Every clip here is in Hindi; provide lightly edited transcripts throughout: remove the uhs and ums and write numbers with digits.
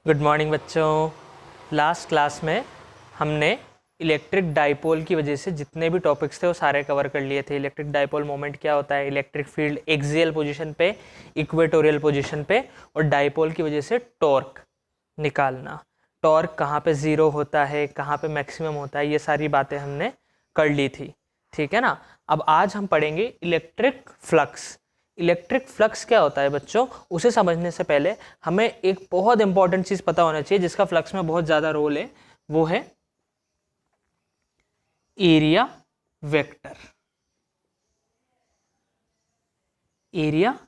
गुड मॉर्निंग बच्चों। लास्ट क्लास में हमने इलेक्ट्रिक डाइपोल की वजह से जितने भी टॉपिक्स थे वो सारे कवर कर लिए थे। इलेक्ट्रिक डाइपोल मोमेंट क्या होता है, इलेक्ट्रिक फील्ड एक्सियल पोजीशन पे, इक्वेटोरियल पोजीशन पे, और डाइपोल की वजह से टॉर्क निकालना, टॉर्क कहाँ पे ज़ीरो होता है, कहाँ पे मैक्सिमम होता है, ये सारी बातें हमने कर ली थी। ठीक है ना। अब आज हम पढ़ेंगे इलेक्ट्रिक फ्लक्स। इलेक्ट्रिक फ्लक्स क्या होता है बच्चों, उसे समझने से पहले हमें एक बहुत इंपॉर्टेंट चीज पता होना चाहिए जिसका फ्लक्स में बहुत ज्यादा रोल है, वो है एरिया वेक्टर। Area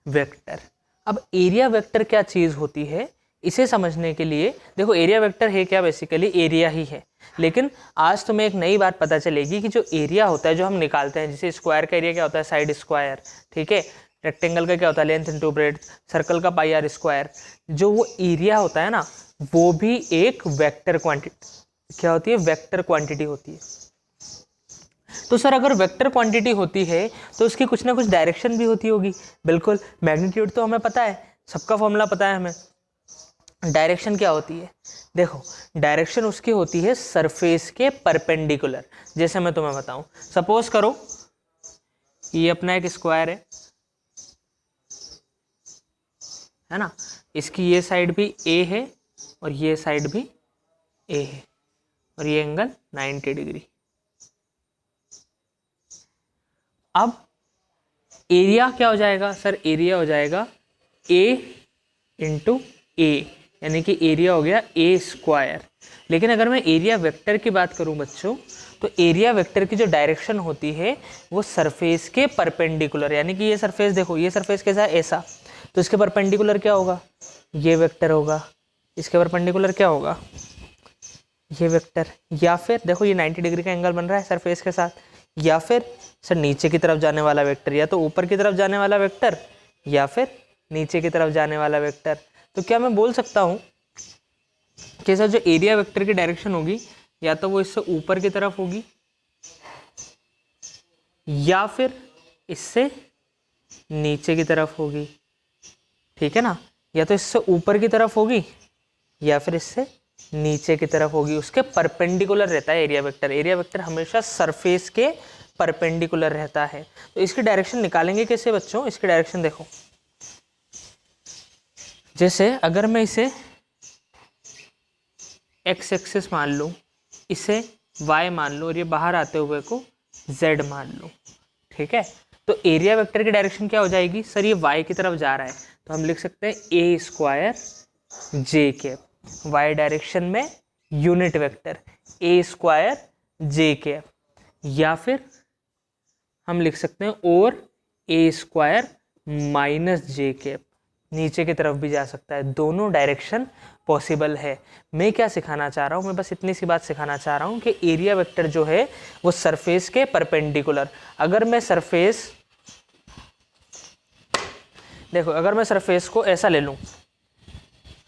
vector. अब एरिया वेक्टर क्या चीज होती है, इसे समझने के लिए देखो, एरिया वेक्टर है क्या, बेसिकली एरिया ही है। लेकिन आज तुम्हें एक नई बात पता चलेगी कि जो एरिया होता है जो हम निकालते हैं, जैसे स्क्वायर का एरिया क्या होता है, साइड स्क्वायर, ठीक है। रेक्टेंगल का क्या होता है, लेंथ इनटू ब्रेड्थ। सर्कल का पाई आर स्क्वायर। जो वो एरिया होता है ना, वो भी एक वेक्टर क्वांटिटी क्या होती है, वेक्टर क्वांटिटी होती है। तो सर अगर वेक्टर क्वांटिटी होती है तो उसकी कुछ ना कुछ डायरेक्शन भी होती होगी। बिल्कुल, मैग्नीट्यूड तो हमें पता है, सबका फॉर्मूला पता है हमें। डायरेक्शन क्या होती है, देखो डायरेक्शन उसकी होती है सरफेस के परपेंडिकुलर। जैसे मैं तुम्हें बताऊं, सपोज करो ये अपना एक स्क्वायर है ना, इसकी ये साइड भी ए है और ये साइड भी ए है और ये एंगल 90 डिग्री। अब एरिया क्या हो जाएगा सर, एरिया हो जाएगा ए इंटू ए, यानी कि एरिया हो गया ए स्क्वायर। लेकिन अगर मैं एरिया वेक्टर की बात करूं बच्चों, तो एरिया वेक्टर की जो डायरेक्शन होती है वो सरफेस के परपेंडिकुलर, यानी कि ये सरफेस देखो, ये सरफेस कैसा है, ऐसा, तो इसके परपेंडिकुलर क्या होगा, ये वेक्टर होगा। इसके परपेंडिकुलर क्या होगा, ये वेक्टर। या फिर देखो ये 90 डिग्री का एंगल बन रहा है सरफेस के साथ, या फिर सर नीचे की तरफ जाने वाला वेक्टर, या तो ऊपर की तरफ जाने वाला वेक्टर या फिर नीचे की तरफ जाने वाला वेक्टर। तो क्या मैं बोल सकता हूँ कि सर जो एरिया वेक्टर की डायरेक्शन होगी, या तो वो इससे ऊपर की तरफ होगी या फिर इससे नीचे की तरफ होगी, ठीक है ना। या तो इससे ऊपर की तरफ होगी या फिर इससे नीचे की तरफ होगी, उसके परपेंडिकुलर रहता है एरिया वेक्टर। एरिया वेक्टर हमेशा सरफेस के परपेंडिकुलर रहता है। तो इसकी डायरेक्शन निकालेंगे कैसे बच्चों, इसकी डायरेक्शन देखो, जैसे अगर मैं इसे एक्स एक्सिस मान लूँ, इसे वाई मान लूँ और ये बाहर आते हुए को जेड मान लूँ, ठीक है। तो एरिया वेक्टर की डायरेक्शन क्या हो जाएगी सर, ये वाई की तरफ जा रहा है तो हम लिख सकते हैं ए स्क्वायर जे कैप। वाई डायरेक्शन में unit vector A square J cap, या फिर हम लिख सकते हैं और ए स्क्वायर माइनस जे कैप, नीचे की तरफ भी जा सकता है। दोनों डायरेक्शन पॉसिबल है। मैं क्या सिखाना चाह रहा हूँ, मैं बस इतनी सी बात सिखाना चाह रहा हूँ कि एरिया वेक्टर जो है वो सरफेस के परपेंडिकुलर, अगर मैं सरफेस देखो, अगर मैं सरफेस को ऐसा ले लूँ,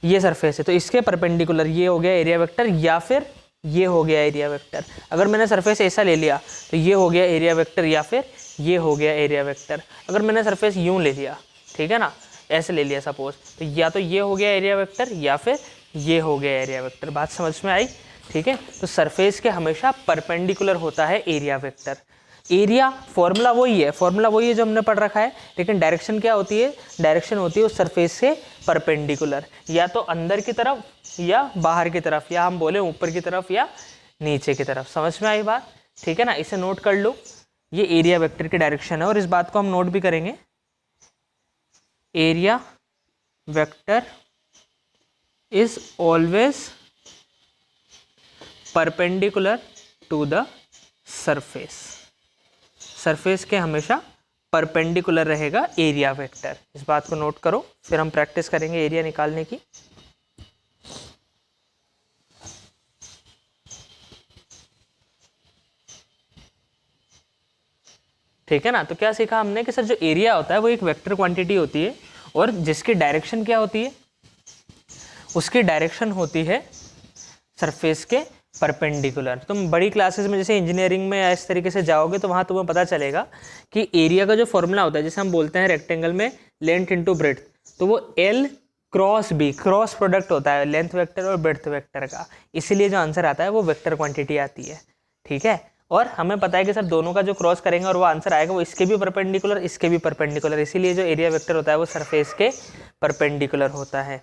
ये सरफेस है तो इसके परपेंडिकुलर ये हो गया एरिया वेक्टर, या फिर ये हो गया एरिया वेक्टर। अगर मैंने सरफेस ऐसा ले लिया तो ये हो गया एरिया वेक्टर या फिर ये हो गया एरिया वेक्टर। अगर मैंने सरफेस यूं ले लिया, ठीक है ना, ऐसे ले लिया सपोज, तो या तो ये हो गया एरिया वेक्टर या फिर ये हो गया एरिया वेक्टर। बात समझ में आई, ठीक है। तो सरफेस के हमेशा परपेंडिकुलर होता है एरिया वेक्टर। एरिया फॉर्मूला वही है, फॉर्मूला वही है जो हमने पढ़ रखा है, लेकिन डायरेक्शन क्या होती है, डायरेक्शन होती है उस सरफेस से परपेंडिकुलर, या तो अंदर की तरफ या बाहर की तरफ, या हम बोले ऊपर की तरफ या नीचे की तरफ। समझ में आई बात, ठीक है ना। इसे नोट कर लो, ये एरिया वेक्टर की डायरेक्शन है और इस बात को हम नोट भी करेंगे, area vector is always perpendicular to the surface. Surface के हमेशा परपेंडिकुलर रहेगा एरिया वेक्टर। इस बात को नोट करो, फिर हम प्रैक्टिस करेंगे एरिया निकालने की। ठीक है ना। तो क्या सीखा हमने कि सर जो एरिया होता है वो एक वेक्टर क्वांटिटी होती है और जिसकी डायरेक्शन क्या होती है, उसकी डायरेक्शन होती है सरफेस के परपेंडिकुलर। तुम बड़ी क्लासेस में जैसे इंजीनियरिंग में इस तरीके से जाओगे तो वहाँ तुम्हें पता चलेगा कि एरिया का जो फॉर्मूला होता है, जैसे हम बोलते हैं रेक्टेंगल में लेंथ इनटू ब्रेड्थ, तो वो L cross B, cross product होता है लेंथ वेक्टर और ब्रेड्थ वेक्टर का, इसीलिए जो आंसर आता है वो वेक्टर क्वांटिटी आती है। ठीक है, और हमें पता है कि सर दोनों का जो क्रॉस करेंगे और वो आंसर आएगा वो इसके भी परपेंडिकुलर, इसके भी परपेंडिकुलर, इसीलिए जो एरिया वेक्टर होता है वो सरफेस के परपेंडिकुलर होता है।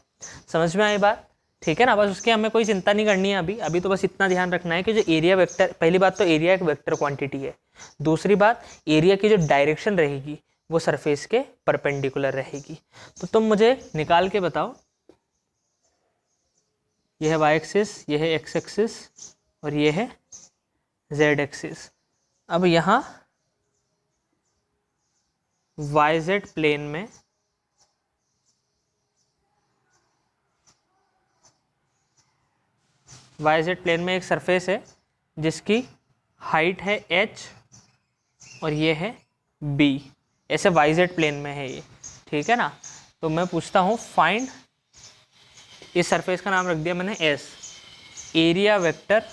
समझ में आई बात? ठीक है ना, बस उसकी हमें कोई चिंता नहीं करनी है अभी। अभी तो बस इतना ध्यान रखना है कि जो एरिया वेक्टर, पहली बात तो एरिया एक वेक्टर क्वांटिटी है, दूसरी बात एरिया की जो डायरेक्शन रहेगी वो सरफेस के परपेंडिकुलर रहेगी। तो तुम मुझे निकाल के बताओ, ये है वाई एक्सिस, ये है एक्स एक्सिस और ये है जेड एक्सिस। अब यहाँ वाई जेड प्लेन में एक सरफेस है जिसकी हाइट है h और ये है b, ऐसे वाई जेड प्लेन में है ये। ठीक है ना, तो मैं पूछता हूँ फाइंड, इस सरफेस का नाम रख दिया मैंने s, area vector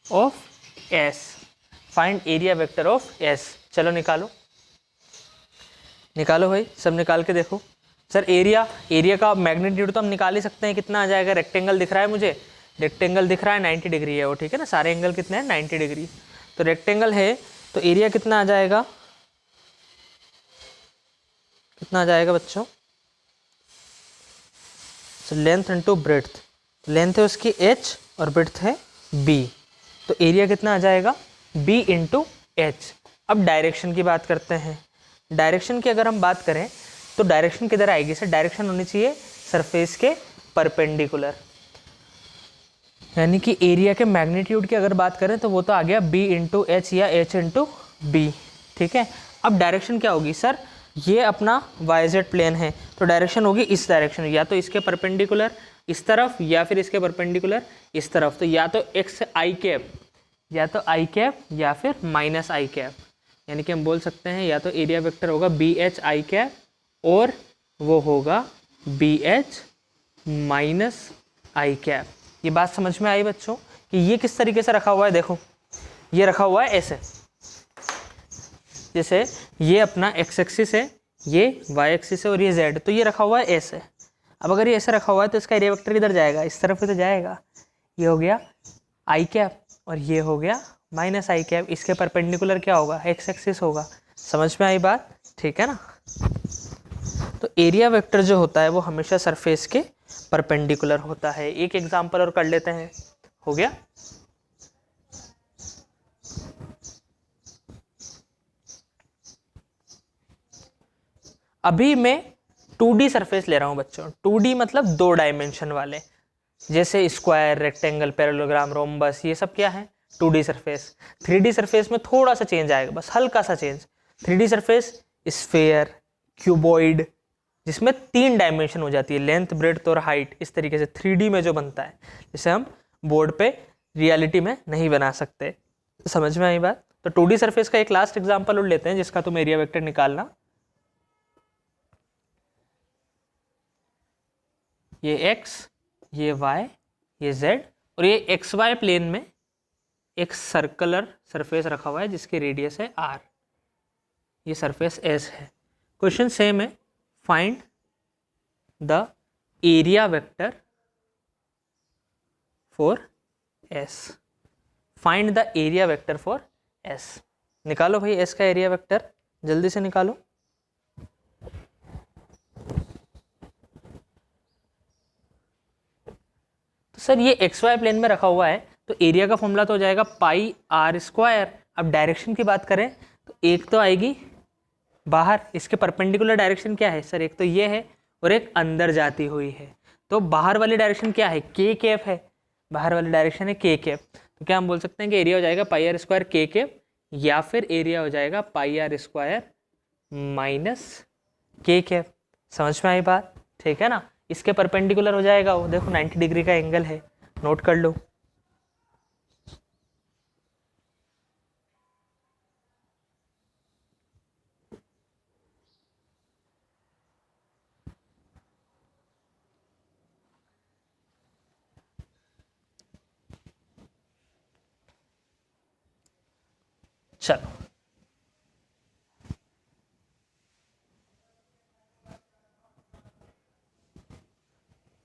of s, find area vector of s। चलो निकालो भाई, सब निकाल के देखो। सर एरिया का मैग्नीट्यूड तो हम निकाल ही सकते हैं, कितना आ जाएगा? रेक्टेंगल दिख रहा है मुझे, रेक्टेंगल दिख रहा है 90 डिग्री है वो, ठीक है ना, सारे एंगल कितने हैं 90 डिग्री, तो रेक्टेंगल है तो एरिया कितना आ जाएगा, कितना आ जाएगा बच्चों? So length into breadth, length है उसकी h और ब्रेड्थ है b, तो एरिया कितना आ जाएगा b इंटू h। अब डायरेक्शन की बात करते हैं। डायरेक्शन की अगर हम बात करें तो डायरेक्शन किधर आएगी? सर डायरेक्शन होनी चाहिए सरफेस के परपेंडिकुलर, यानी कि एरिया के मैग्नीट्यूड की अगर बात करें तो वो तो आ गया b इंटू एच या h इंटू बी। ठीक है, अब डायरेक्शन क्या होगी? सर ये अपना वाई जेड प्लेन है तो डायरेक्शन होगी इस डायरेक्शन, या तो इसके परपेंडिकुलर इस तरफ या फिर इसके परपेंडिकुलर इस तरफ, तो या तो एक्स आई कैप, या तो आई कैप या फिर माइनस आई कैप, यानी कि हम बोल सकते हैं या तो एरिया वेक्टर होगा बी एच आई कैप और वो होगा बी एच माइनस आई कैप। ये बात समझ में आई बच्चों कि ये किस तरीके से रखा हुआ है? देखो ये रखा हुआ है ऐसे, जैसे ये अपना एक्स एक्सिस है, ये वाई एक्सिस है और ये जेड, तो ये रखा हुआ है ऐसे। अब अगर ये ऐसे रखा हुआ है तो इसका एरिया वेक्टर इधर जाएगा, इस तरफ ही तो जाएगा। ये हो गया आई कैप और ये हो गया माइनस आई कैप, इसके परपेंडिकुलर क्या होगा? एक्स एक्सिस होगा। समझ में आई बात? ठीक है ना, तो एरिया वेक्टर जो होता है वो हमेशा सरफेस के परपेंडिकुलर होता है। एक एग्जांपल और कर लेते हैं, हो गया। अभी मैं 2D सरफेस ले रहा हूं बच्चों, 2D मतलब 2 डायमेंशन वाले, जैसे स्क्वायर, रेक्टेंगल, पैरेललोग्राम, रोम्बस, ये सब क्या है? 2D surface. 3D सरफेस में थोड़ा सा चेंज आएगा, बस हल्का सा change. 3D surface sphere, cuboid, जिसमें 3 डायमेंशन हो जाती है, लेंथ, ब्रेड्थ और हाइट, इस तरीके से 3D में जो बनता है, जिसे हम बोर्ड पे रियलिटी में नहीं बना सकते। समझ में आई बात? तो 2D सरफेस का एक लास्ट एग्जांपल और लेते हैं जिसका तुम एरिया वेक्टर निकालना। ये x, ये y, ये z और ये एक्स वाई प्लेन में एक सर्कुलर सरफेस रखा हुआ है जिसकी रेडियस है r, ये सरफेस s है। क्वेश्चन सेम है, find the area vector for s, find the area vector for s। निकालो भाई s का एरिया वेक्टर, जल्दी से निकालो। तो सर ये एक्स वाई प्लेन में रखा हुआ है तो एरिया का फॉर्मूला तो हो जाएगा पाई आर स्क्वायर। अब डायरेक्शन की बात करें तो एक तो आएगी बाहर, इसके परपेंडिकुलर डायरेक्शन क्या है? सर एक तो ये है और एक अंदर जाती हुई है, तो बाहर वाली डायरेक्शन क्या है? के कैप है, बाहर वाली डायरेक्शन है के कैप। तो क्या हम बोल सकते हैं कि एरिया हो जाएगा पाई आर स्क्वायर के कैप, या फिर एरिया हो जाएगा पाई आर स्क्वायर माइनस के कैप। समझ में आई बात? ठीक है ना, इसके परपेंडिकुलर हो जाएगा वो, देखो 90 डिग्री का एंगल है, नोट कर लो। चलो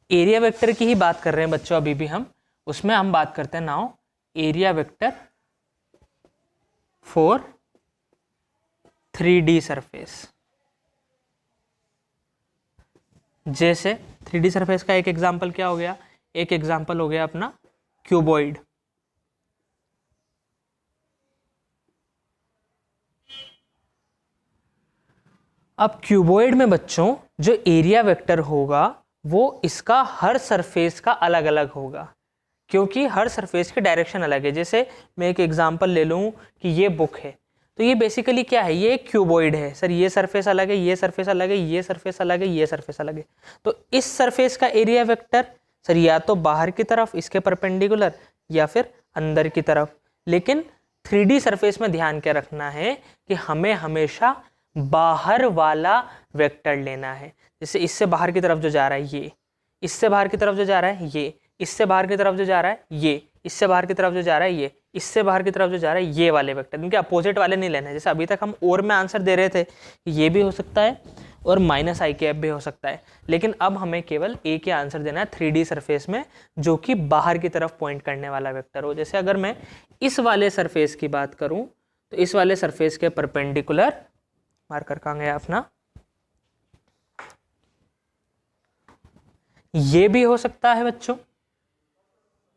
एरिया वेक्टर की ही बात कर रहे हैं बच्चों अभी भी हम, उसमें हम बात करते हैं now area vector for 3D surface. जैसे 3D सरफेस का एक एग्जांपल क्या हो गया, एक एग्जांपल हो गया अपना क्यूबॉइड। अब क्यूबॉइड में बच्चों जो एरिया वेक्टर होगा वो इसका हर सरफेस का अलग अलग होगा, क्योंकि हर सरफेस की डायरेक्शन अलग है। जैसे मैं एक एग्जांपल ले लूँ कि ये बुक है, तो ये बेसिकली क्या है, ये एक क्यूबॉइड है सर, ये सरफेस अलग है, ये सरफेस अलग है, ये सरफेस अलग है, ये सरफेस अलग है। तो इस सरफेस का एरिया वेक्टर सर या तो बाहर की तरफ इसके परपेंडिकुलर या फिर अंदर की तरफ। लेकिन 3D सरफेस में ध्यान क्या रखना है कि हमें हमेशा बाहर वाला वेक्टर लेना है। जैसे इससे बाहर की तरफ जो जा रहा है ये, इससे बाहर की तरफ जो जा रहा है ये, इससे बाहर की तरफ जो जा रहा है ये, इससे बाहर की तरफ जो जा रहा है ये, इससे बाहर की तरफ जो जा रहा है ये वाले वेक्टर, इनके अपोजिट वाले नहीं लेने हैं। जैसे अभी तक हम और में आंसर दे रहे थे, ये भी हो सकता है और -i भी हो सकता है, लेकिन अब हमें केवल ए के आंसर देना है 3D सरफेस में, जो कि बाहर की तरफ पॉइंट करने वाला वेक्टर हो। जैसे अगर मैं इस वाले सरफेस की बात करूं तो इस वाले सरफेस के परपेंडिकुलर मार्कर कहाँ गया अपना, ये भी हो सकता है बच्चों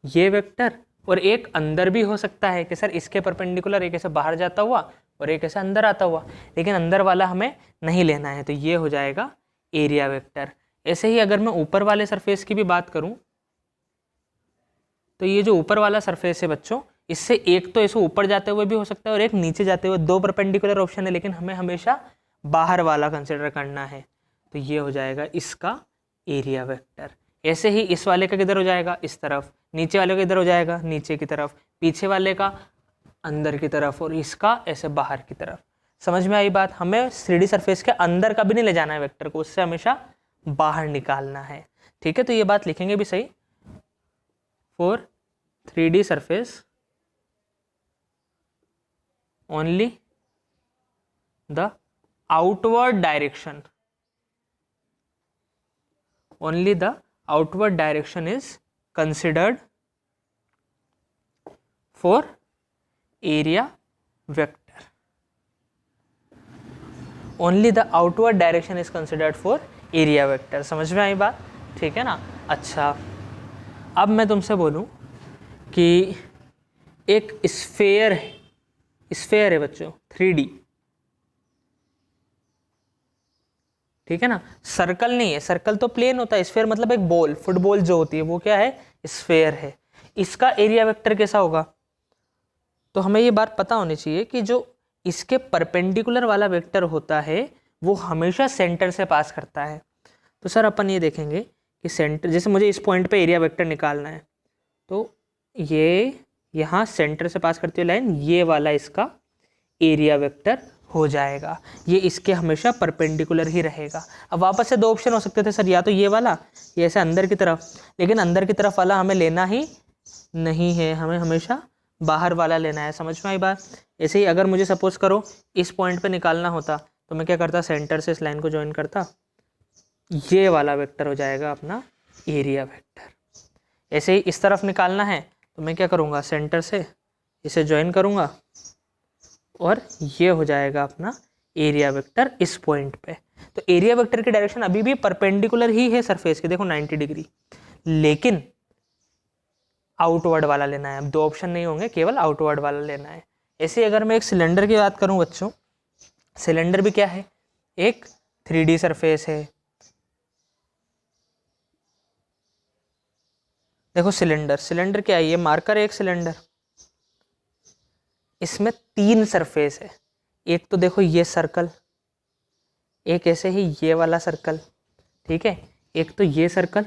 ये वेक्टर, और एक अंदर भी हो सकता है कि सर इसके परपेंडिकुलर एक ऐसे बाहर जाता हुआ और एक ऐसे अंदर आता हुआ, लेकिन अंदर वाला हमें नहीं लेना है, तो ये हो जाएगा एरिया वेक्टर। ऐसे ही अगर मैं ऊपर वाले सरफेस की भी बात करूं तो ये जो ऊपर वाला सरफेस है बच्चों, इससे एक तो ऐसे ऊपर जाते हुए भी हो सकता है और एक नीचे जाते हुए, दो परपेंडिकुलर ऑप्शन है, लेकिन हमें हमेशा बाहर वाला कंसिडर करना है, तो ये हो जाएगा इसका एरिया वेक्टर। ऐसे ही इस वाले का किधर हो जाएगा, इस तरफ, नीचे वाले का किधर हो जाएगा, नीचे की तरफ, पीछे वाले का अंदर की तरफ, और इसका ऐसे बाहर की तरफ। समझ में आई बात? हमें 3D सरफेस के अंदर का भी नहीं ले जाना है वेक्टर को, उससे हमेशा बाहर निकालना है। ठीक है, तो ये बात लिखेंगे भी सही, for 3D surface only the outward direction, only the outward direction is considered for area vector. Only the outward direction is considered for area vector. समझ में आई बात? ठीक है ना। अच्छा, अब मैं तुमसे बोलूं कि एक स्फेयर है बच्चों 3D, ठीक है ना, सर्कल नहीं है, सर्कल तो प्लेन होता है, स्फेयर मतलब एक बॉल, फुटबॉल जो होती है वो क्या है, स्फेयर है। इसका एरिया वेक्टर कैसा होगा, तो हमें ये बात पता होनी चाहिए कि जो इसके परपेंडिकुलर वाला वेक्टर होता है वो हमेशा सेंटर से पास करता है। तो सर अपन ये देखेंगे कि सेंटर, जैसे मुझे इस पॉइंट पे एरिया वेक्टर निकालना है, तो ये यहाँ सेंटर से पास करती हुई लाइन, ये वाला इसका एरिया वेक्टर हो जाएगा, ये इसके हमेशा परपेंडिकुलर ही रहेगा। अब वापस से दो ऑप्शन हो सकते थे सर, या तो ये वाला या ऐसे अंदर की तरफ, लेकिन अंदर की तरफ वाला हमें लेना ही नहीं है, हमें हमेशा बाहर वाला लेना है। समझ में आई बात? ऐसे ही अगर मुझे सपोज करो इस पॉइंट पे निकालना होता तो मैं क्या करता, सेंटर से इस लाइन को ज्वाइन करता, ये वाला वेक्टर हो जाएगा अपना एरिया वेक्टर। ऐसे ही इस तरफ निकालना है तो मैं क्या करूँगा, सेंटर से इसे ज्वाइन करूँगा और ये हो जाएगा अपना एरिया वेक्टर इस पॉइंट पे। तो एरिया वेक्टर की डायरेक्शन अभी भी परपेंडिकुलर ही है सरफेस के, देखो 90 डिग्री, लेकिन आउटवर्ड वाला लेना है। अब दो ऑप्शन नहीं होंगे, केवल आउटवर्ड वाला लेना है। ऐसे अगर मैं एक सिलेंडर की बात करूं बच्चों, सिलेंडर भी क्या है, एक 3D सरफेस है। देखो सिलेंडर क्या है, ये मार्कर है एक सिलेंडर, इसमें 3 सरफेस है। एक तो देखो ये सर्कल, एक ऐसे ही ये वाला सर्कल, ठीक है, एक तो ये सर्कल,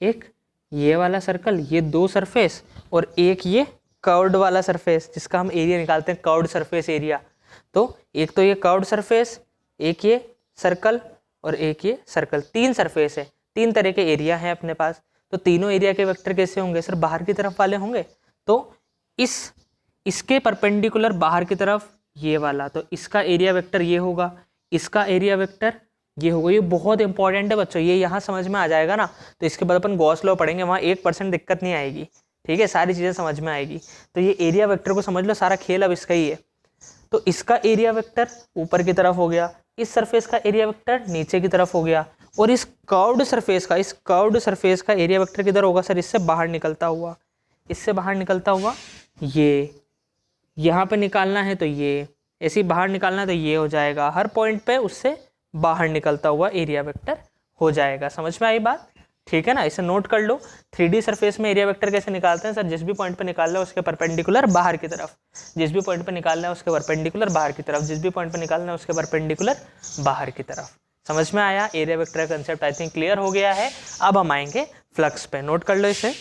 एक ये वाला सर्कल, ये 2 सरफेस, और एक ये कर्व्ड वाला सरफेस जिसका हम एरिया निकालते हैं, कर्व्ड सरफेस एरिया। तो एक तो ये कर्व्ड सरफेस, एक ये सर्कल और एक ये सर्कल, 3 सरफेस है, 3 तरह के एरिया हैं अपने पास। तो तीनों एरिया के वेक्टर कैसे होंगे सर, बाहर की तरफ वाले होंगे। तो इसके परपेंडिकुलर बाहर की तरफ ये वाला, तो इसका एरिया वेक्टर ये होगा, इसका एरिया वेक्टर ये होगा, ये बहुत इंपॉर्टेंट है बच्चों, ये यहाँ समझ में आ जाएगा ना तो इसके बाद अपन गॉस लॉ पढ़ेंगे, वहाँ 1% दिक्कत नहीं आएगी, ठीक है, सारी चीज़ें समझ में आएगी। तो ये एरिया वेक्टर को समझ लो, सारा खेल अब इसका ही है। तो इसका एरिया वेक्टर ऊपर की तरफ हो गया, इस सरफेस का एरिया वेक्टर नीचे की तरफ हो गया, और इस कर्व्ड सरफेस का एरिया वेक्टर किधर होगा सर, इससे बाहर निकलता हुआ, इससे बाहर निकलता हुआ, ये यहाँ पे निकालना है तो ये ऐसे ही बाहर निकालना है तो ये हो जाएगा, हर पॉइंट पे उससे बाहर निकलता हुआ एरिया वेक्टर हो जाएगा। समझ में आई बात, ठीक है ना, इसे नोट कर लो। 3D सरफेस में एरिया वेक्टर कैसे निकालते हैं सर, जिस भी पॉइंट पे निकालना है उसके परपेंडिकुलर बाहर की तरफ, जिस भी पॉइंट पे निकालना है उसके परपेंडिकुलर बाहर की तरफ, जिस भी पॉइंट पे निकालना है उसके परपेंडिकुलर बाहर की तरफ। समझ में आया, एरिया वेक्टर का कंसेप्ट आई थिंक क्लियर हो गया है। अब हम आएंगे फ्लक्स पे, नोट कर लो इसे।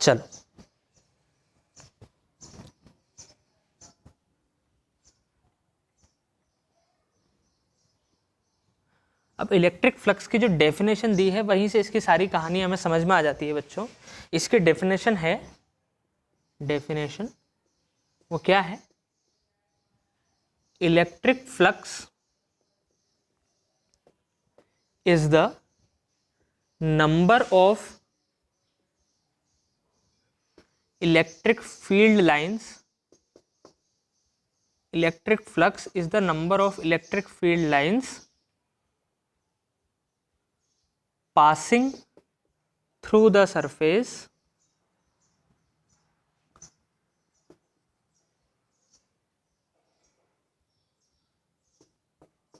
चलो अब इलेक्ट्रिक फ्लक्स की जो डेफिनेशन दी है वहीं से इसकी सारी कहानी हमें समझ में आ जाती है बच्चों। इसकी डेफिनेशन है, डेफिनेशन वो क्या है, electric flux is the number of electric field lines, electric flux is the number of electric field lines passing through the surface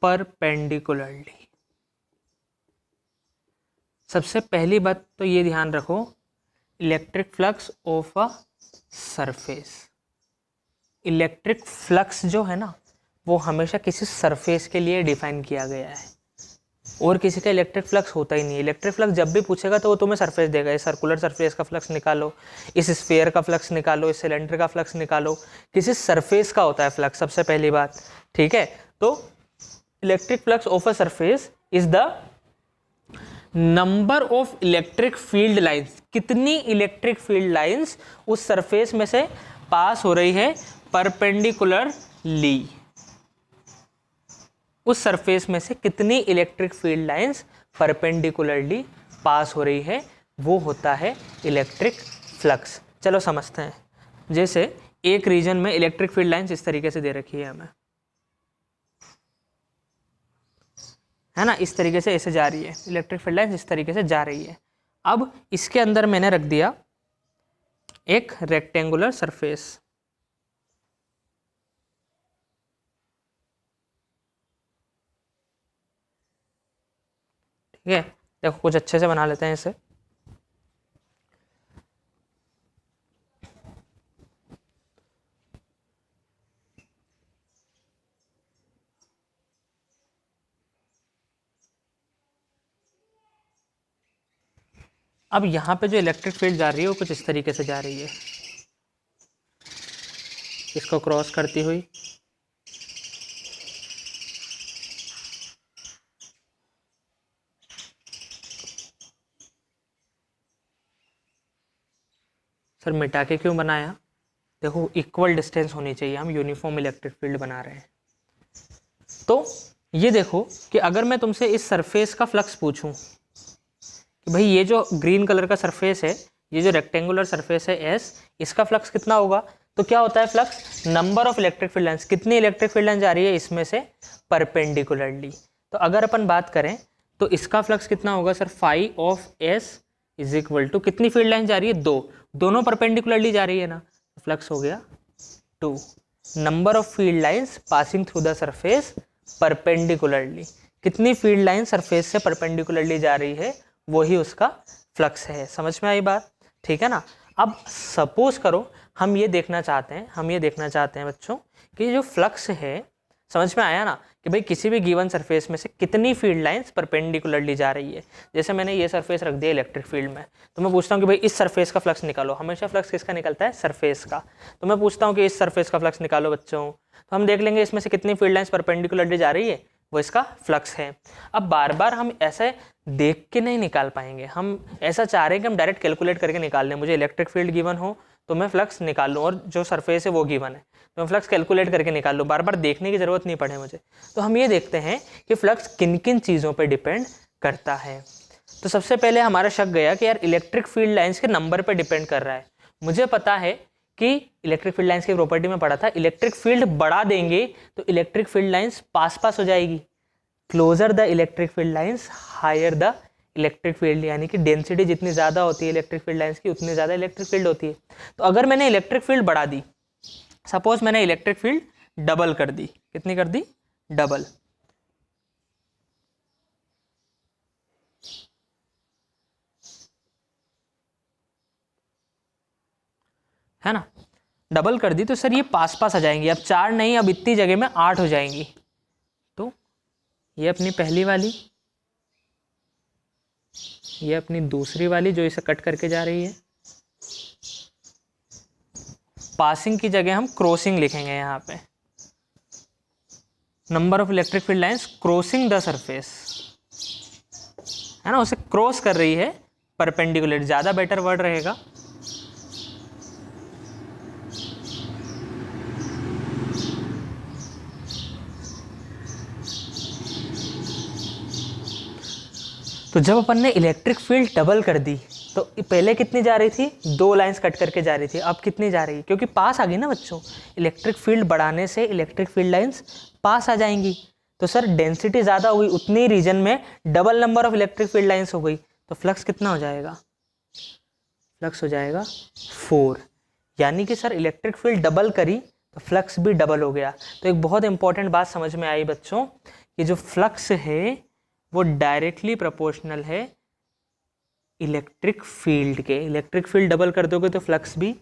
perpendicularly। सबसे पहली बात तो ये ध्यान रखो, electric flux of a surface, electric flux जो है ना वो हमेशा किसी सरफेस के लिए डिफाइन किया गया है, और किसी का इलेक्ट्रिक फ्लक्स होता ही नहीं। इलेक्ट्रिक फ्लक्स जब भी पूछेगा तो वो तुम्हें सरफेस देगा, इस सर्कुलर सरफेस का फ्लक्स निकालो, इस स्फीयर का फ्लक्स निकालो, इस सिलेंडर का फ्लक्स निकालो, किसी सरफेस का होता है फ्लक्स, सबसे पहली बात, ठीक है। तो electric flux of a surface is the number of electric field lines, कितनी इलेक्ट्रिक फील्ड लाइंस उस सरफेस में से पास हो रही है परपेंडिकुलरली, उस सरफेस में से कितनी इलेक्ट्रिक फील्ड लाइंस परपेंडिकुलरली पास हो रही है, वो होता है इलेक्ट्रिक फ्लक्स। चलो समझते हैं। जैसे एक रीजन में इलेक्ट्रिक फील्ड लाइंस इस तरीके से दे रखी है हमें, है ना, इस तरीके से ऐसे जा रही है, इलेक्ट्रिक फील्ड लाइंस इस तरीके से जा रही है। अब इसके अंदर मैंने रख दिया एक रेक्टेंगुलर सरफेस, ठीक है। देखो कुछ अच्छे से बना लेते हैं इसे। अब यहाँ पे जो इलेक्ट्रिक फील्ड जा रही है वो कुछ इस तरीके से जा रही है, इसको क्रॉस करती हुई, सर मिटा के क्यों बनाया, देखो इक्वल डिस्टेंस होनी चाहिए, हम यूनिफॉर्म इलेक्ट्रिक फील्ड बना रहे हैं। तो ये देखो कि अगर मैं तुमसे इस सरफेस का फ्लक्स पूछूं कि भाई ये जो ग्रीन कलर का सरफेस है, ये जो रेक्टेंगुलर सरफेस है एस, इसका फ्लक्स कितना होगा, तो क्या होता है flux, number of electric field lines, कितनी इलेक्ट्रिक फील्ड लाइन जा रही है इसमें से परपेंडिकुलरली। तो अगर अपन बात करें तो इसका फ्लक्स कितना होगा sir, phi of S is equal to, कितनी फील्ड लाइन जा रही है, दो, दोनों परपेंडिकुलरली जा रही है ना, फ्लक्स हो गया 2, number of field lines passing through the surface perpendicularly, कितनी फील्ड लाइन सरफेस से परपेंडिकुलरली जा रही है वही उसका फ्लक्स है। समझ में आई बात, ठीक है ना। अब सपोज करो हम ये देखना चाहते हैं बच्चों कि जो फ्लक्स है समझ में आया ना कि भाई किसी भी गिवन सरफेस में से कितनी फील्ड लाइंस परपेंडिकुलरली जा रही है। जैसे मैंने ये सरफेस रख दिया इलेक्ट्रिक फील्ड में, तो मैं पूछता हूँ कि भाई इस सरफेस का फ्लक्स निकालो। हमेशा फ्लक्स किसका निकलता है? सरफेस का। तो मैं पूछता हूँ कि इस सरफेस का फ्लक्स निकालो बच्चों, तो हम देख लेंगे इसमें से कितनी फील्ड लाइंस परपेंडिकुलरली जा रही है, वो इसका फ्लक्स है। अब बार बार हम ऐसे देख के नहीं निकाल पाएंगे, हम ऐसा चाह रहे हैं कि हम डायरेक्ट कैलकुलेट करके निकाल लें। मुझे इलेक्ट्रिक फील्ड गिवन हो तो मैं फ्लक्स निकाल लूँ, और जो सरफेस है वो गिवन है तो मैं फ्लक्स कैलकुलेट करके निकाल लूँ, बार बार देखने की ज़रूरत नहीं पड़े मुझे। तो हम ये देखते हैं कि फ्लक्स किन किन चीज़ों पे डिपेंड करता है। तो सबसे पहले हमारा शक गया कि यार इलेक्ट्रिक फील्ड लाइंस के नंबर पे डिपेंड कर रहा है। मुझे पता है कि इलेक्ट्रिक फील्ड लाइंस की प्रॉपर्टी में पढ़ा था, इलेक्ट्रिक फील्ड बढ़ा देंगे तो इलेक्ट्रिक फील्ड लाइंस पास पास हो जाएगी। Closer the electric field lines higher the electric field, यानी कि डेंसिटी जितनी ज़्यादा होती है इलेक्ट्रिक फील्ड लाइंस की उतनी ज़्यादा इलेक्ट्रिक फील्ड होती है। तो अगर मैंने इलेक्ट्रिक फील्ड बढ़ा दी, सपोज मैंने इलेक्ट्रिक फील्ड डबल कर दी, कितनी कर दी? डबल। है ना, डबल कर दी तो सर ये पास पास आ जाएंगी। अब 4 नहीं, अब इतनी जगह में 8 हो जाएंगी। तो ये अपनी पहली वाली, ये अपनी दूसरी वाली जो इसे कट करके जा रही है। पासिंग की जगह हम क्रॉसिंग लिखेंगे यहाँ पे। Number of electric field lines crossing the surface, है ना, उसे क्रॉस कर रही है परपेंडिकुलर, ज़्यादा बेटर वर्ड रहेगा। तो जब अपन ने इलेक्ट्रिक फील्ड डबल कर दी तो पहले कितनी जा रही थी? 2 लाइंस कट करके जा रही थी, अब कितनी जा रही है? क्योंकि पास आ गई ना बच्चों, इलेक्ट्रिक फील्ड बढ़ाने से इलेक्ट्रिक फील्ड लाइंस पास आ जाएंगी। तो सर डेंसिटी ज़्यादा हुई, उतनी रीजन में double number of electric field lines हो गई, तो फ्लक्स कितना हो जाएगा? फ्लक्स हो जाएगा 4। यानी कि सर इलेक्ट्रिक फील्ड डबल करी तो फ्लक्स भी डबल हो गया। तो एक बहुत इंपॉर्टेंट बात समझ में आई बच्चों कि जो फ्लक्स है वो डायरेक्टली प्रोपोर्शनल है इलेक्ट्रिक फील्ड के। इलेक्ट्रिक फील्ड डबल कर दोगे तो फ्लक्स भी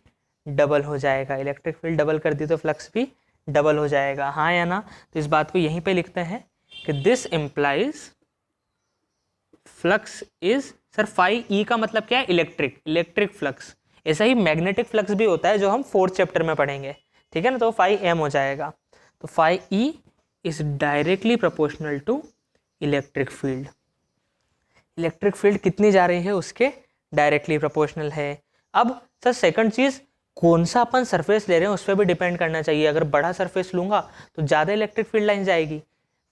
डबल हो जाएगा, इलेक्ट्रिक फील्ड डबल कर दी तो फ्लक्स भी डबल हो जाएगा, हाँ या ना? तो इस बात को यहीं पे लिखते हैं कि this implies flux is, sir phi E का मतलब क्या है? Electric flux. ऐसा ही मैग्नेटिक फ्लक्स भी होता है जो हम 4th चैप्टर में पढ़ेंगे, ठीक है ना? तो फाई एम हो जाएगा। तो phi E is directly proportional to electric field. Electric field कितनी जा रही है उसके डायरेक्टली प्रोपोर्शनल है। अब सर सेकंड चीज़, कौन सा अपन सरफेस ले रहे हैं उस पर भी डिपेंड करना चाहिए। अगर बड़ा सरफेस लूंगा तो ज़्यादा इलेक्ट्रिक फील्ड लाइन जाएगी।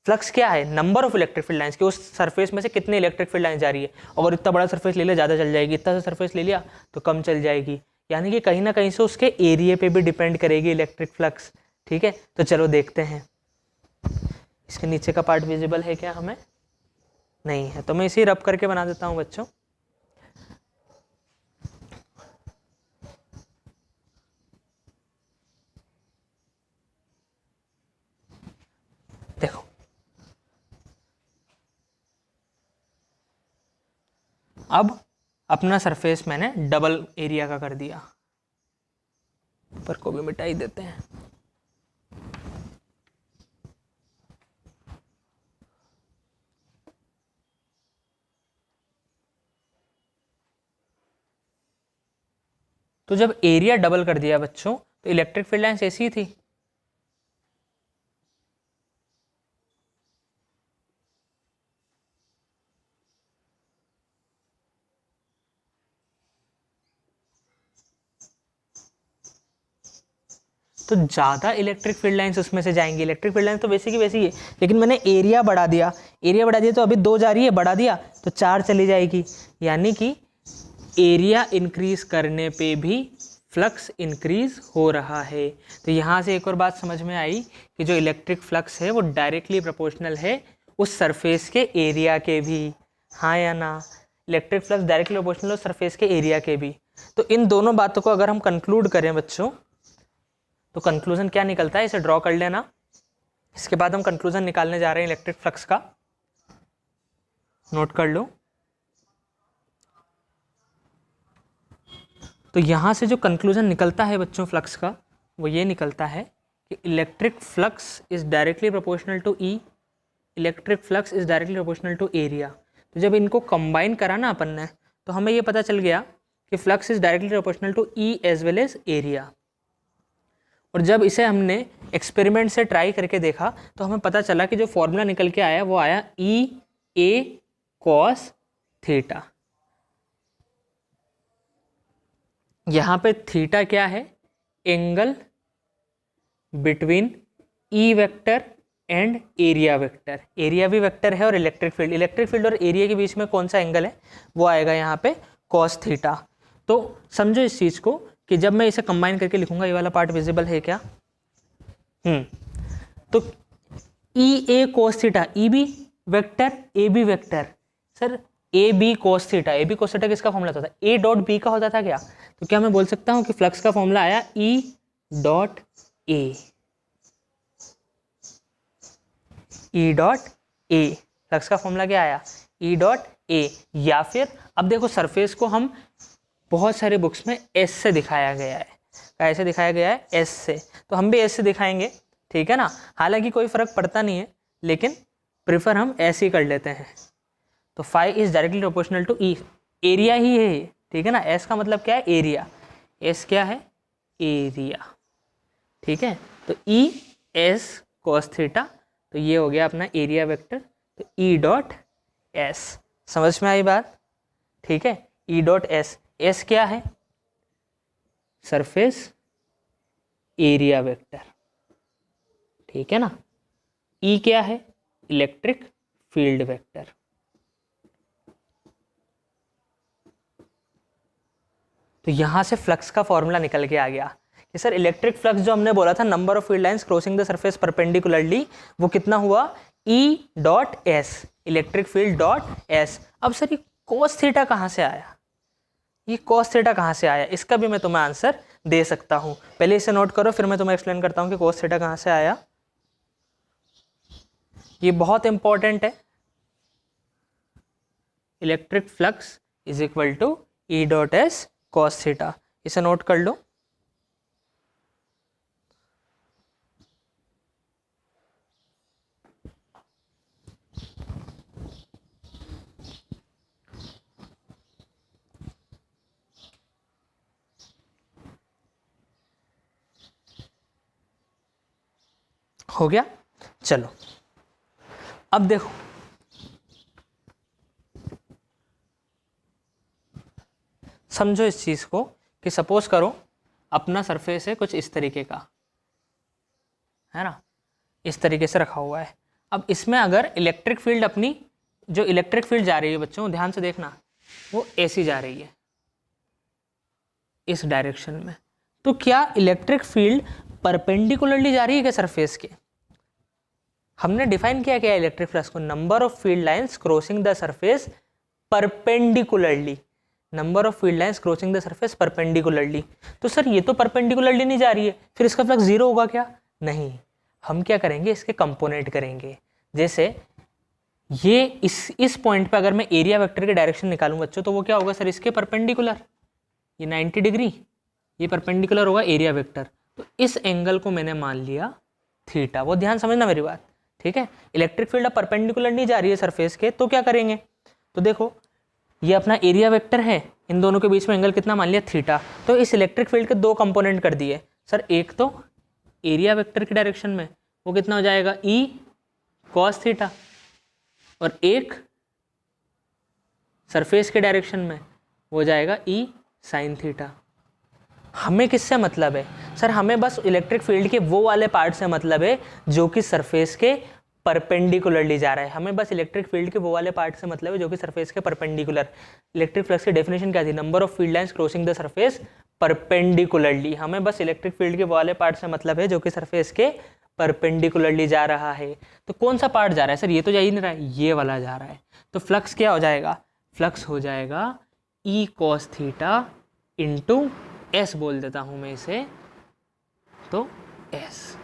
फ्लक्स क्या है? Number of electric field lines, कि उस सरफेस में से कितनी इलेक्ट्रिक फील्ड लाइन जा रही है। अगर इतना बड़ा सरफेस ले लिया ज़्यादा चल जाएगी, इतना सा सरफेस ले लिया तो कम चल जाएगी। यानी कि कहीं ना कहीं से उसके एरिया पे भी डिपेंड करेगी इलेक्ट्रिक फ्लक्स, ठीक है? तो चलो देखते हैं, इसके नीचे का पार्ट विजिबल है क्या? हमें नहीं है, तो मैं इसे रब करके बना देता हूँ बच्चों। देखो अब अपना सरफेस मैंने डबल एरिया का कर दिया, ऊपर को भी मिटाई देते हैं। तो जब एरिया डबल कर दिया बच्चों तो इलेक्ट्रिक फील्ड लाइंस ऐसी ही थी, तो ज़्यादा इलेक्ट्रिक फील्ड लाइंस उसमें से जाएंगी। इलेक्ट्रिक फील्ड लाइंस तो वैसी की वैसी है, लेकिन मैंने एरिया बढ़ा दिया, तो अभी 2 जा रही है, बढ़ा दिया तो 4 चली जाएगी। यानी कि एरिया इंक्रीज करने पे भी फ्लक्स इंक्रीज हो रहा है। तो यहाँ से एक और बात समझ में आई कि जो इलेक्ट्रिक फ्लक्स है वो डायरेक्टली प्रोपोर्शनल है उस सरफेस के एरिया के भी, हाँ या ना? इलेक्ट्रिक फ्लक्स डायरेक्टली प्रोपोर्शनल है सरफेस के एरिया के भी। तो इन दोनों बातों को अगर हम कंक्लूड करें बच्चों तो कंक्लूजन क्या निकलता है, इसे ड्रॉ कर लेना। इसके बाद हम कंक्लूजन निकालने जा रहे हैं इलेक्ट्रिक फ्लक्स का, नोट कर लो। तो यहाँ से जो कंक्लूजन निकलता है बच्चों फ्लक्स का वो ये निकलता है कि electric flux is directly proportional to E, electric flux is directly proportional to area. तो जब इनको कंबाइन करा ना अपन ने, तो हमें ये पता चल गया कि flux is directly proportional to E as well as area. और जब इसे हमने एक्सपेरिमेंट से ट्राई करके देखा तो हमें पता चला कि जो फॉर्मूला निकल के आया वो आया ई ए कॉस थीटा। यहाँ पे थीटा क्या है? Angle between E vector and area vector. Area भी वेक्टर है और इलेक्ट्रिक फील्ड और एरिया के बीच में कौन सा एंगल है? वो आएगा यहाँ पे कॉस थीटा। तो समझो इस चीज़ को कि जब मैं इसे कंबाइन करके लिखूंगा, ये वाला पार्ट विजिबल है क्या? तो E A cos theta, E B vector A B vector. Sir A B cos theta, A B cos theta किसका फॉर्मूला होता था? ए डॉट बी का होता था क्या? तो क्या मैं बोल सकता हूँ कि फ्लक्स का फॉर्मूला आया E dot A, E dot A. Flux का फॉर्मूला क्या आया? E dot A. या फिर अब देखो सरफेस को हम बहुत सारे बुक्स में एस से दिखाया गया है। कैसे दिखाया गया है? एस से। तो हम भी एस से दिखाएंगे, ठीक है ना। हालांकि कोई फर्क पड़ता नहीं है, लेकिन प्रिफर हम ऐसे ही कर लेते हैं। तो phi is directly proportional to E, area ही है, ठीक है ना। एस का मतलब क्या है? एरिया। एस क्या है? एरिया, ठीक है। तो ई एस कॉस थीटा, तो ये हो गया अपना एरिया वेक्टर। तो ई डॉट एस, समझ में आई बात? ठीक है, ई डॉट एस। एस क्या है? सरफेस एरिया वेक्टर, ठीक है ना। ई क्या है? Electric field vector. तो यहां से फ्लक्स का फॉर्मूला निकल के आ गया कि सर इलेक्ट्रिक फ्लक्स जो हमने बोला था, number of field lines crossing the surface perpendicularly, वो कितना हुआ? ई dot S, electric field dot S. अब सर ये कॉस थीटा कहाँ से आया? ये कॉस थीटा कहाँ से आया? इसका भी मैं तुम्हें आंसर दे सकता हूँ। पहले इसे नोट करो, फिर मैं तुम्हें एक्सप्लेन करता हूँ कि कॉस थीटा कहाँ से आया। ये बहुत इंपॉर्टेंट है। Electric flux is equal to E dot S cos theta. इसे नोट कर लो। हो गया? चलो अब देखो, समझो इस चीज को कि सपोज करो अपना सरफेस है कुछ इस तरीके का, है ना, इस तरीके से रखा हुआ है। अब इसमें अगर इलेक्ट्रिक फील्ड, अपनी जो इलेक्ट्रिक फील्ड जा रही है, बच्चों ध्यान से देखना, वो ऐसी जा रही है इस डायरेक्शन में। तो क्या इलेक्ट्रिक फील्ड परपेंडिकुलरली जा रही है क्या सरफेस के? हमने डिफाइन किया क्या इलेक्ट्रिक फ्लक्स को? Number of field lines crossing the surface perpendicularly, number of field lines crossing the surface perpendicularly. तो सर ये तो परपेंडिकुलरली नहीं जा रही है, फिर इसका फ्लक्स जीरो होगा क्या? नहीं, हम क्या करेंगे, इसके कंपोनेंट करेंगे। जैसे ये इस पॉइंट पे अगर मैं एरिया वेक्टर के डायरेक्शन निकालूं बच्चों, तो वो क्या होगा सर? इसके परपेंडिकुलर, ये 90 डिग्री, ये परपेंडिकुलर होगा एरिया वेक्टर। तो इस एंगल को मैंने मान लिया थीटा। वो ध्यान समझना मेरी बात, ठीक है। इलेक्ट्रिक फील्ड अब परपेंडिकुलर नहीं जा रही है सरफेस के, तो क्या करेंगे? तो देखो ये अपना एरिया वेक्टर है, इन दोनों के बीच में एंगल कितना मान लिया? थीटा। तो इस इलेक्ट्रिक फील्ड के दो कंपोनेंट कर दिए सर। एक तो एरिया वेक्टर के डायरेक्शन में वो कितना हो जाएगा? ई कॉस थीटा, और एक सरफेस के डायरेक्शन में वो जाएगा ई साइन थीटा। हमें किससे मतलब है सर? हमें बस इलेक्ट्रिक फील्ड के वो वाले पार्ट से मतलब है जो कि सरफेस के परपेंडिकुलरली जा रहा है। हमें बस इलेक्ट्रिक फील्ड के वो वाले पार्ट से मतलब है जो कि सरफेस के परपेंडिकुलर। इलेक्ट्रिक फ्लक्स की डेफिनेशन क्या थी? Number of field lines crossing the surface perpendicularly. हमें बस इलेक्ट्रिक फील्ड के वो वाले पार्ट से मतलब है जो कि सरफेस के परपेंडिकुलरली जा रहा है। तो कौन सा पार्ट जा रहा है सर? ये तो जा ही नहीं रहा है, ये वाला जा रहा है। तो फ्लक्स क्या हो जाएगा? फ्लक्स हो जाएगा E cos theta into S बोल देता हूं मैं इसे, तो एस।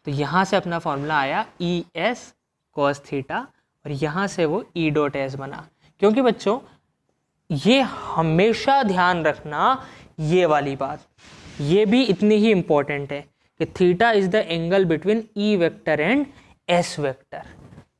तो यहां से अपना फॉर्मूला आया ई एस कॉस थीटा, और यहां से वो ई डॉट एस बना। क्योंकि बच्चों ये हमेशा ध्यान रखना, ये वाली बात ये भी इतनी ही इंपॉर्टेंट है कि theta is the angle between E vector and S vector.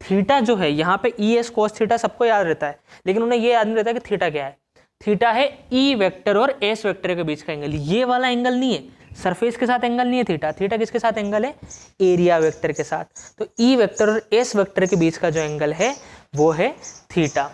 Theta जो है यहाँ पे ई एस कोस थीटा सबको याद रहता है, लेकिन उन्हें ये याद नहीं रहता कि थीटा क्या है। थीटा है ई वेक्टर और एस वेक्टर के बीच का एंगल, ये वाला एंगल नहीं है, सरफेस के साथ एंगल नहीं है थीटा। थीटा किसके साथ एंगल है? एरिया वेक्टर के साथ। तो ई वेक्टर और एस वेक्टर के बीच का जो एंगल है वो है थीटा।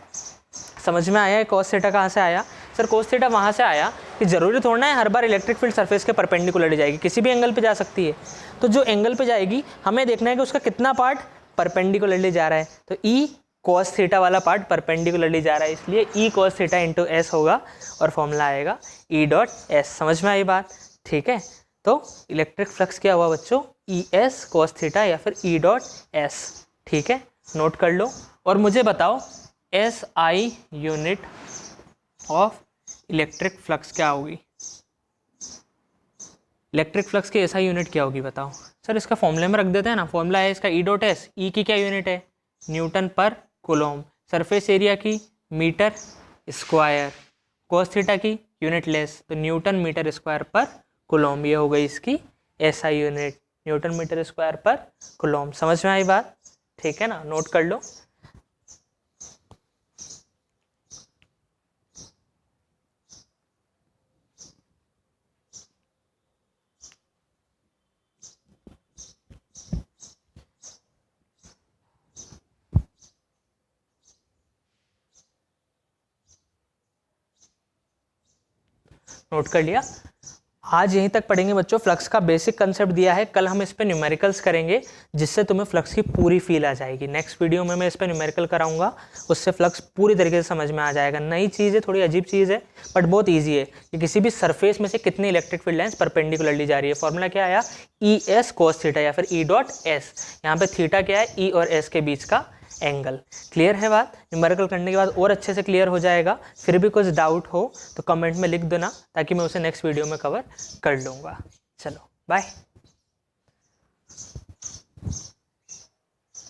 समझ में आया है कॉस थीटा कहाँ से आया? सर कॉस थीटा वहाँ से आया कि जरूरी थोड़ा है हर बार इलेक्ट्रिक फील्ड सरफेस के परपेंडिकुलर जाएगी, किसी भी एंगल पे जा सकती है। तो जो एंगल पे जाएगी हमें देखना है कि उसका कितना पार्ट परपेंडिकुलरली जा रहा है। तो ई कॉस थीटा वाला पार्ट परपेंडिकुलरली जा रहा है, इसलिए E cos theta into S होगा और फॉर्मूला आएगा ई डॉट एस। समझ में आई बात? ठीक है, तो इलेक्ट्रिक फ्लक्स क्या हुआ बच्चों? ई एस कॉस थीटा या फिर ई डॉट एस। ठीक है, नोट कर लो और मुझे बताओ S I unit of electric flux क्या होगी? इलेक्ट्रिक फ्लक्स की एसआई यूनिट क्या होगी बताओ? सर इसका फॉर्मूले में रख देते हैं ना, फॉर्मूला है इसका ई डॉट एस। ई की क्या यूनिट है? Newton per coulomb. Surface area की मीटर स्क्वायर। कॉस थीटा की यूनिट लेस, तो newton metre square per coulomb. ये हो गई इसकी SI unit, newton metre square per coulomb. समझ में आई बात? ठीक है ना, नोट कर लो। नोट कर लिया? आज यहीं तक पढ़ेंगे बच्चों। फ्लक्स का बेसिक कंसेप्ट दिया है, कल हम इस पे न्यूमेरिकल्स करेंगे जिससे तुम्हें फ्लक्स की पूरी फील आ जाएगी। नेक्स्ट वीडियो में मैं इस पे न्यूमेरिकल कराऊंगा, उससे फ्लक्स पूरी तरीके से समझ में आ जाएगा। नई चीज़ है, थोड़ी अजीब चीज़ है, बट बहुत ईजी है कि किसी भी सरफेस में से कितनी इलेक्ट्रिक फील्ड लाइन्स परपेंडिकुलरली जा रही है। फॉर्मूला क्या आया? ई एस कॉस थीटा या फिर ई डॉट एस। यहाँ पे थीटा क्या है? ई और एस के बीच का एंगल। क्लियर है बात? न्यूमेरिकल करने के बाद और अच्छे से क्लियर हो जाएगा। फिर भी कुछ डाउट हो तो कमेंट में लिख देना, ताकि मैं उसे नेक्स्ट वीडियो में कवर कर लूँगा। चलो बाय।